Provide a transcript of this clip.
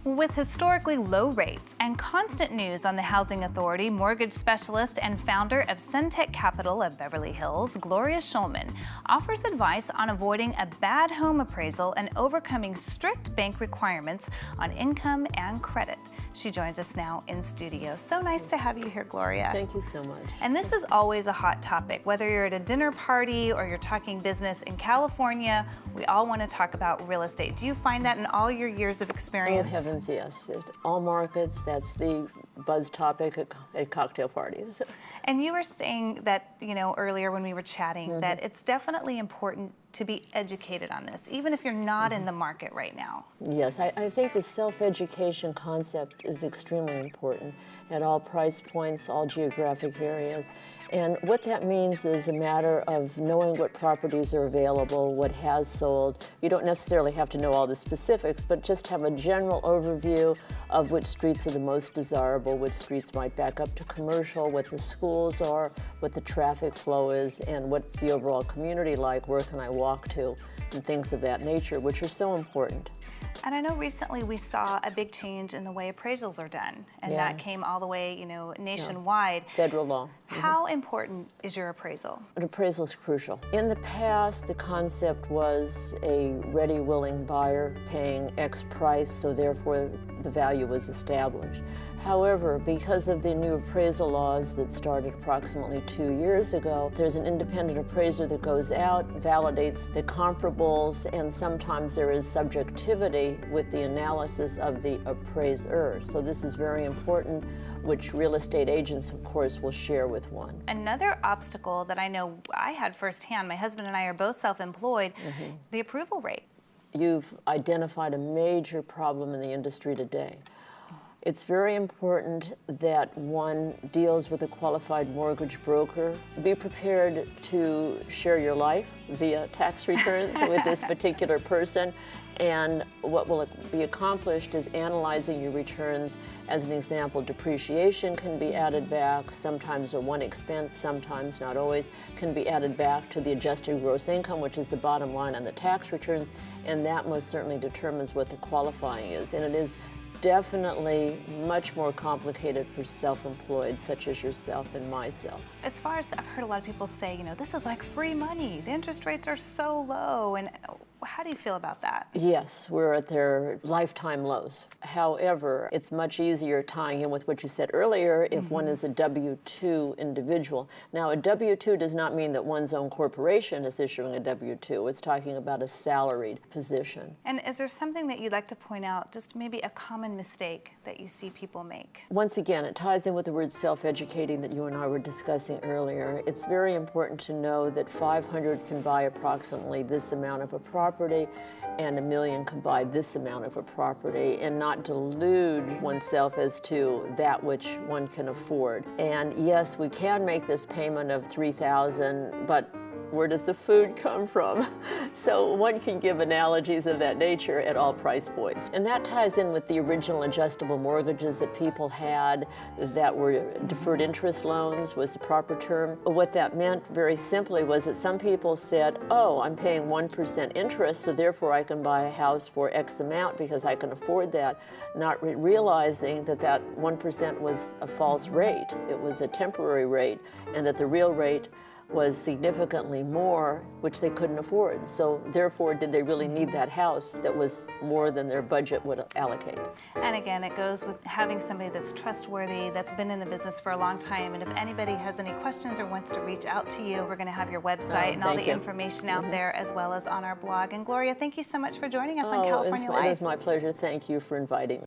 With historically low rates and constant news on the Housing Authority, mortgage specialist and founder of Centek Capital of Beverly Hills, Gloria Shulman, offers advice on avoiding a bad home appraisal and overcoming strict bank requirements on income and credit. She joins us now in studio. So nice to have you here, Gloria. Thank you so much. And this is always a hot topic. Whether you're at a dinner party or you're talking business in California, we all want to talk about real estate. Do you find that in all your years of experience? Oh, heavens, yes. All markets, that's the buzz topic at cocktail parties. And you were saying that, earlier when we were chatting, that it's definitely important to be educated on this, even if you're not in the market right now. Yes, I think the self-education concept is extremely important at all price points, all geographic areas. And what that means is a matter of knowing what properties are available, what has sold. You don't necessarily have to know all the specifics, but just have a general overview of which streets are the most desirable, which streets might back up to commercial, what the schools are, what the traffic flow is, and what's the overall community like, where can I walk to, and things of that nature, which are so important. And I know recently we saw a big change in the way appraisals are done, and that came all the way, nationwide. Yeah. Federal law. How important is your appraisal? An appraisal is crucial. In the past, the concept was a ready, willing buyer paying X price, so therefore the value was established. However, because of the new appraisal laws that started approximately 2 years ago, there's an independent appraiser that goes out, validates the comparables, and sometimes there is subjectivity with the analysis of the appraiser. So this is very important, which real estate agents, of course, will share with one. Another obstacle that I know I had firsthand, my husband and I are both self-employed, the approval rate. You've identified a major problem in the industry today. It's very important that one deals with a qualified mortgage broker. Be prepared to share your life via tax returns with this particular person. And what will be accomplished is analyzing your returns. As an example, depreciation can be added back. Sometimes one expense, sometimes not always, can be added back to the adjusted gross income, which is the bottom line on the tax returns. And that most certainly determines what the qualifying is. And it is definitely much more complicated for self-employed, such as yourself and myself. As far as I've heard a lot of people say, this is like free money. The interest rates are so low. And how do you feel about that? Yes, we're at their lifetime lows. However, it's much easier tying in with what you said earlier if one is a W-2 individual. Now, a W-2 does not mean that one's own corporation is issuing a W-2. It's talking about a salaried position. And is there something that you'd like to point out, just maybe a common mistake that you see people make? Once again, it ties in with the word self-educating that you and I were discussing earlier. It's very important to know that 500 can buy approximately this amount of a property, and 1 million can buy this amount of a property, and not delude oneself as to that which one can afford. And yes, we can make this payment of $3,000, but where does the food come from? So one can give analogies of that nature at all price points. And that ties in with the original adjustable mortgages that people had that were deferred interest loans was the proper term. What that meant very simply was that some people said, oh, I'm paying 1% interest, so therefore I can buy a house for X amount because I can afford that, not realizing that that 1% was a false rate. It was a temporary rate, and that the real rate was significantly more, which they couldn't afford. So therefore, did they really need that house that was more than their budget would allocate? And again, it goes with having somebody that's trustworthy, that's been in the business for a long time. And if anybody has any questions or wants to reach out to you, we're going to have your website and all the information out there, as well as on our blog. And Gloria, thank you so much for joining us on California Life. It is my pleasure. Thank you for inviting me.